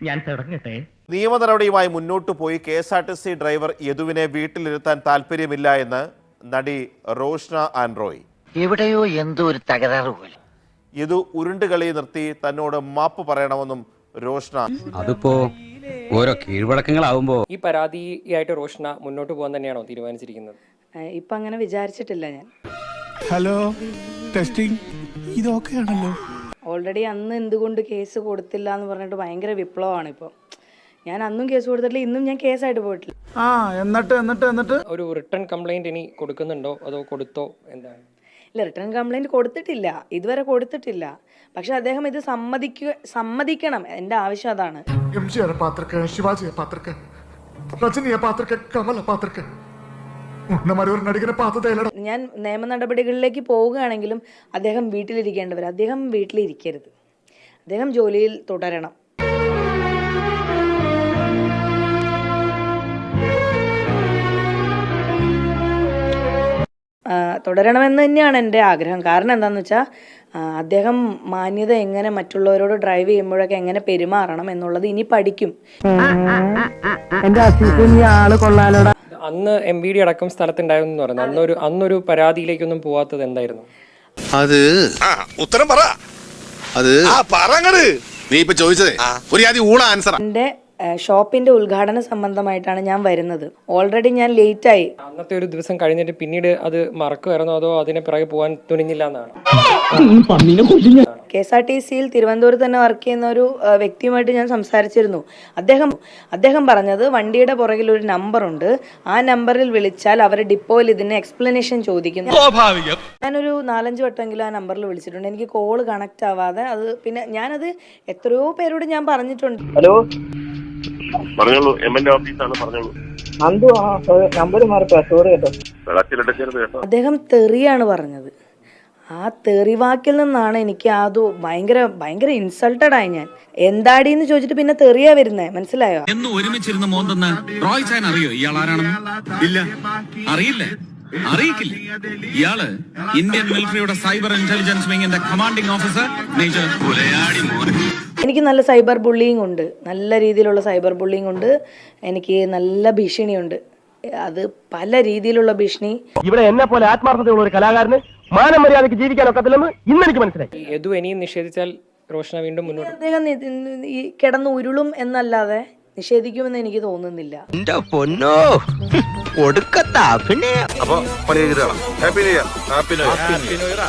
ഞാൻ തുടങ്ങട്ടെ. നിയമ നടപടിയുമായി മുന്നോട്ടു പോയി KSRTC ഡ്രൈവർ യദുവിനെ വീട്ടിലിരുത്താൻ താല്പര്യമില്ല എന്ന് നടി റോഷ്ന ആൻഡ്രോയ്. എവിടെയോ എന്തോ ഒരു തകരാറ് പോലെ. യദു ഉരുണ്ടുകളി നിർത്തി തന്നോട് മാപ്പ് പറയണമെന്നും റോഷ്ന. അതിപ്പോ ഓരോ കീഴ്വഴക്കങ്ങളാവുമ്പോ ഈ പരാതിയായിട്ട് റോഷ്ന മുന്നോട്ട് പോകാൻ തന്നെയാണോ തീരുമാനിച്ചിരിക്കുന്നത്? ഇപ്പൊ അങ്ങനെ വിചാരിച്ചിട്ടില്ല ഞാൻ. Hello testing, ഇതൊക്കെയാണല്ലോ. ഓൾറെഡി അന്ന് എന്തുകൊണ്ട് കേസ് കൊടുത്തില്ല എന്ന് പറഞ്ഞിട്ട് ഭയങ്കര വിപ്ലവമാണ് ഇപ്പോൾ. ഞാൻ അന്നും കേസ് കൊടുത്തിട്ടില്ല, ഇന്നും ഞാൻ കേസായിട്ട് പോയിട്ടില്ല. എന്നിട്ട് ഒരു റിട്ടേൺ കംപ്ലൈന്റ് ഇനി കൊടുക്കുന്നുണ്ടോ അതോ കൊടുത്തോ എന്താണ്? ഇല്ല, റിട്ടേൺ കംപ്ലൈന്റ് കൊടുത്തിട്ടില്ല, ഇതുവരെ കൊടുത്തിട്ടില്ല. പക്ഷെ അദ്ദേഹം ഇത് സമ്മതിക്കണം. എൻ്റെ ആവശ്യം അതാണ്. MGR പാത്രക്ക്, ശിവാജിയെ പാത്രക്ക്, രജനിയെ പാത്രക്ക്, കമല പാത്രക്ക്, ഞാൻ നിയമ നടപടികളിലേക്ക് പോവുകയാണെങ്കിലും അദ്ദേഹം വീട്ടിലിരിക്കേണ്ടവർ. അദ്ദേഹം വീട്ടിലിരിക്കരുത്, അദ്ദേഹം ജോലിയിൽ തുടരണം. തുടരണമെന്ന് തന്നെയാണ് എൻ്റെ ആഗ്രഹം. കാരണം എന്താണെന്ന് വെച്ചാൽ അദ്ദേഹം മാന്യത എങ്ങനെ മറ്റുള്ളവരോട് ഡ്രൈവ് ചെയ്യുമ്പോഴൊക്കെ എങ്ങനെ പെരുമാറണം എന്നുള്ളത് ഇനി പഠിക്കും. അന്ന് MVD അടക്കം സ്ഥലത്തുണ്ടായിരുന്നു പറഞ്ഞു. അന്നൊരു പരാതിയിലേക്കൊന്നും പോവാത്തത് എന്തായിരുന്നു? അത് ഉത്തരം പറ. അത് നീ ഇപ്പൊ ചോദിച്ചതേ ഒരു ആദ്യം ഊള ആൻസർ. എൻ്റെ ഷോപ്പിന്റെ ഉദ്ഘാടന സംബന്ധമായിട്ടാണ് ഞാൻ വരുന്നത്. ഓൾറെഡി ഞാൻ ലേറ്റായി. അന്നത്തെ ഒരു ദിവസം കഴിഞ്ഞിട്ട് പിന്നീട് അത് മറക്കുമായിരുന്നോ അതോ അതിനെ പിറകെ പോകാൻ തുനിഞ്ഞില്ല എന്നാണ്? KSRTCയിൽ തിരുവനന്തപുരത്ത് തന്നെ വർക്ക് ചെയ്യുന്ന ഒരു വ്യക്തിയുമായിട്ട് ഞാൻ സംസാരിച്ചിരുന്നു. അദ്ദേഹം പറഞ്ഞത് വണ്ടിയുടെ പുറകിൽ ഒരു നമ്പറുണ്ട്, ആ നമ്പറിൽ വിളിച്ചാൽ അവർ ഡിപ്പോയിൽ ഇതിന് എക്സ്പ്ലനേഷൻ ചോദിക്കുന്നു. ഞാനൊരു 4-5 വട്ടമെങ്കിലും ആ നമ്പറിൽ വിളിച്ചിട്ടുണ്ട്. എനിക്ക് കോള് കണക്ട് ആവാതെ അത് പിന്നെ ഞാനത് എത്രയോ പേരോട് ഞാൻ പറഞ്ഞിട്ടുണ്ട്. ഹലോ, പറഞ്ഞോളൂ. MNA ഓഫീസാണ്, പറഞ്ഞോളൂ. അദ്ദേഹം തെറിയാണ് പറഞ്ഞത്. ആ തെറിവാക്കിൽ നിന്നാണ് എനിക്ക് അത് ഭയങ്കര ഇൻസൾട്ടഡ് ആയി. ഞാൻ എന്താടിന്ന് ചോദിച്ചിട്ട് പിന്നെ തെറിയാ വരുന്നേ, മനസ്സിലായോ? എന്ന് ഒരുമിച്ചിരുന്ന മോന്തെന്ന് റോയ് ചാൻ അറിയോ ഇയാൾ ആരാണെന്ന്? ഇല്ല, അറിയില്ല, അറിയിക്കില്ല. ഇയാള് ഇന്ത്യൻ മിലിറ്ററിയുടെ സൈബർ ഇന്റലിജൻസ് വിങ്ങിന്റെ കമാൻഡിംഗ് ഓഫീസർ. എനിക്ക് നല്ല സൈബർ ബുള്ളിങ് ഉണ്ട്, നല്ല രീതിയിലുള്ള സൈബർ ബുള്ളിങ് ഉണ്ട്. എനിക്ക് നല്ല ഭീഷണിയുണ്ട്, അത് പല രീതിയിലുള്ള ഭീഷണി. ഇവിടെ എന്നെ പോലെ ആത്മാർത്ഥതയുള്ള ഒരു കലാകാരന് മാനം മര്യാദയ്ക്ക് ജീവിക്കാൻ ഒക്കത്തില്ലെന്ന് ഇന്ന് എനിക്ക് മനസ്സിലായി. യദു ഇനിയും നിഷേധിച്ചാൽ റോഷ്ന വീണ്ടും മുന്നോട്ട് അദ്ദേഹം ഈ കിടന്ന് ഉരുളും എന്നല്ലാതെ നിഷേധിക്കുമെന്ന് എനിക്ക് തോന്നുന്നില്ല. Happy new year.